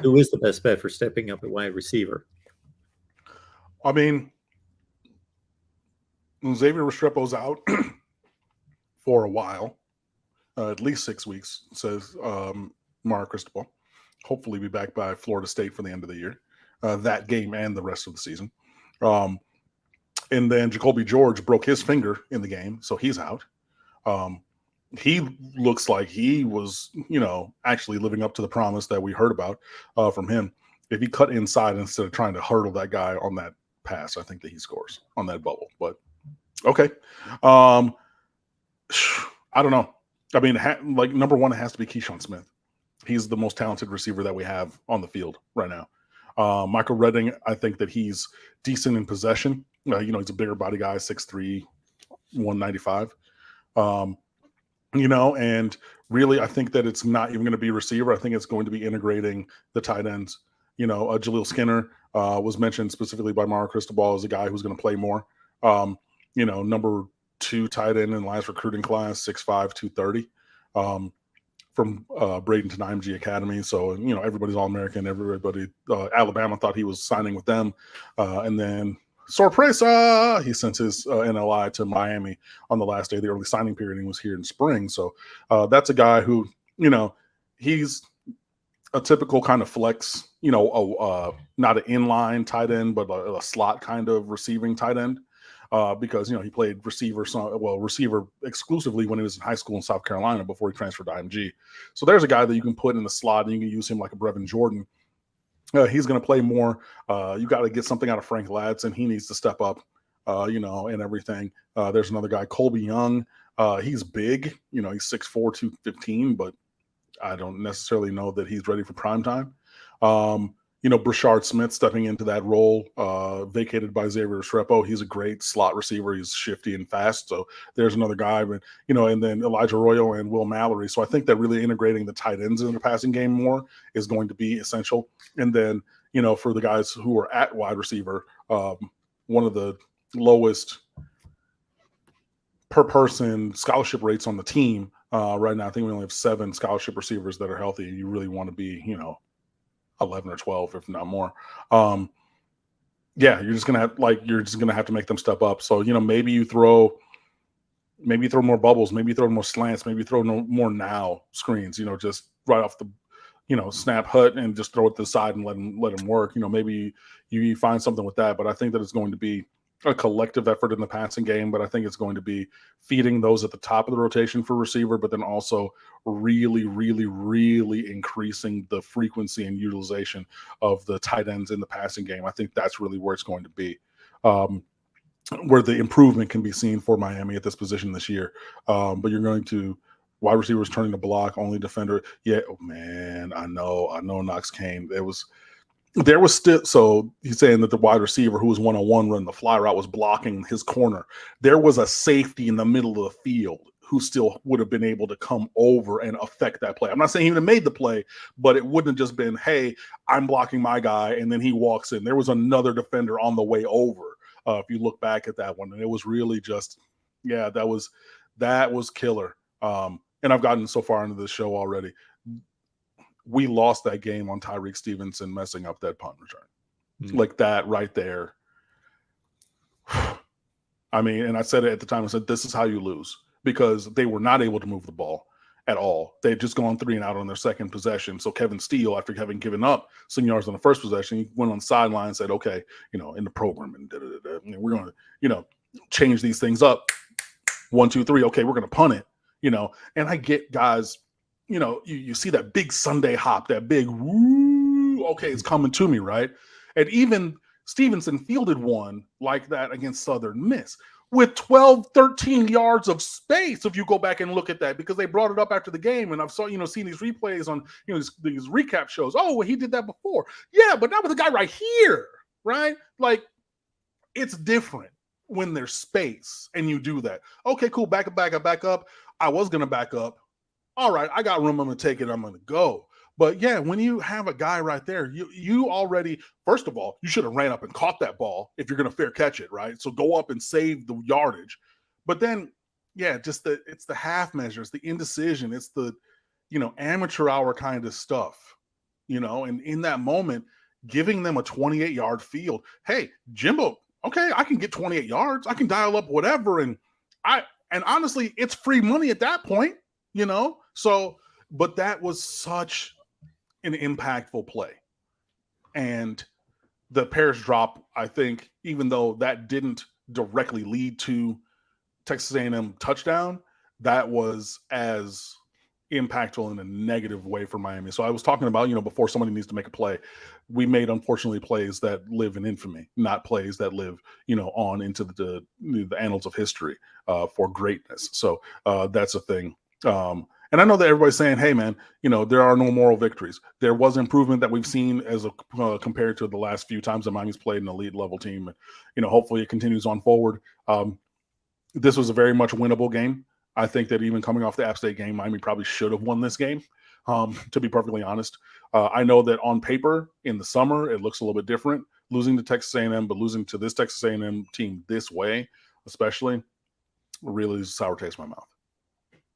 Who is the best bet for stepping up at wide receiver? I mean, Xavier Restrepo's out for a while, at least 6 weeks, says Mark Cristobal. Hopefully be back by Florida State for the end of the year, that game and the rest of the season. And then Jacoby George broke his finger in the game, so he's out. He looks like he was, actually living up to the promise that we heard about from him. If he cut inside instead of trying to hurdle that guy on that pass, I think that he scores on that bubble. But okay. I don't know. I mean, number one, it has to be Keyshawn Smith. He's the most talented receiver that we have on the field right now. Michael Redding, I think that he's decent in possession. He's a bigger body guy, 6'3", 195. And really, I think that it's not even going to be receiver. I think it's going to be integrating the tight ends. Jaleel Skinner was mentioned specifically by Mario Cristobal as a guy who's going to play more. Number 2 tight end in last recruiting class, 6'5", 230. From Bradenton IMG Academy. So, everybody's All-American. Everybody, Alabama thought he was signing with them. And then, sorpresa, he sent his NLI to Miami on the last day of the early signing period and was here in spring. So, that's a guy who, he's a typical kind of flex, not an inline tight end, but a slot kind of receiving tight end. Because he played receiver exclusively when he was in high school in South Carolina before he transferred to IMG. So there's a guy that you can put in the slot and you can use him like a Brevin Jordan. He's going to play more. You got to get something out of Frank Ladson. He needs to step up, and everything. There's another guy, Colby Young. He's big. He's 6'4", 215, but I don't necessarily know that he's ready for prime time. Brashard Smith stepping into that role, vacated by Xavier Restrepo. He's a great slot receiver. He's shifty and fast. So there's another guy, but and then Elijah Arroyo and Will Mallory. So I think that really integrating the tight ends in the passing game more is going to be essential. And then, for the guys who are at wide receiver, one of the lowest per person scholarship rates on the team right now. I think we only have 7 scholarship receivers that are healthy. You really want to be, 11 or 12, if not more. You're just gonna have to make them step up. So maybe you throw more bubbles, maybe you throw more slants, maybe you throw more now screens. Just right off the snap hut and just throw it to the side and let them work. Maybe you find something with that. But I think that it's going to be a collective effort in the passing game, but I think it's going to be feeding those at the top of the rotation for receiver, but then also really, really, really increasing the frequency and utilization of the tight ends in the passing game. I think that's really where it's going to be, where the improvement can be seen for Miami at this position this year. But you're going to wide receivers turning the block, only defender. Yeah, oh man, I know Knox came. There was still, so he's saying that the wide receiver who was one-on-one running the fly route was blocking his corner. There was a safety in the middle of the field who still would have been able to come over and affect that play. I'm not saying he would have made the play, but it wouldn't have just been, hey, I'm blocking my guy, and then he walks in. There was another defender on the way over, if you look back at that one. And it was really just, that was killer. And I've gotten so far into this show already. We lost that game on Tyreek Stevenson messing up that punt return. Like that right there. I mean, and I said it at the time, I said, this is how you lose, because they were not able to move the ball at all. They had just gone 3 and out on their second possession. So Kevin Steele, after having given up some yards on the first possession, he went on the sideline and said, okay, in the program, and we're going to, change these things up. 1, 2, 3. Okay, we're going to punt it, and I get guys, you see that big Sunday hop, that big, woo, okay, it's coming to me, right? And even Stevenson fielded one like that against Southern Miss with 12, 13 yards of space, if you go back and look at that, because they brought it up after the game, and I've seen these replays on, these recap shows. Oh, well, he did that before. Yeah, but not with the guy right here, right? Like, it's different when there's space and you do that. Okay, cool, back up. I was going to back up. All right, I got room, I'm going to take it, I'm going to go. But yeah, when you have a guy right there, you already, first of all, you should have ran up and caught that ball if you're going to fair catch it, right? So go up and save the yardage. But then, it's the half measures, the indecision, it's the, amateur hour kind of stuff, and in that moment, giving them a 28-yard field. Hey, Jimbo, okay, I can get 28 yards. I can dial up whatever. And honestly, it's free money at that point, So, but that was such an impactful play. And the Paris drop, I think, even though that didn't directly lead to Texas A&M touchdown, that was as impactful in a negative way for Miami. So I was talking about, before somebody needs to make a play, we made, unfortunately, plays that live in infamy, not plays that live, on into the annals of history for greatness. So that's a thing. And I know that everybody's saying, hey, man, there are no moral victories. There was improvement that we've seen as compared to the last few times that Miami's played an elite level team. And, hopefully it continues on forward. This was a very much winnable game. I think that even coming off the App State game, Miami probably should have won this game, to be perfectly honest. I know that on paper in the summer, it looks a little bit different, losing to Texas A&M, but losing to this Texas A&M team this way, especially, really is a sour taste in my mouth.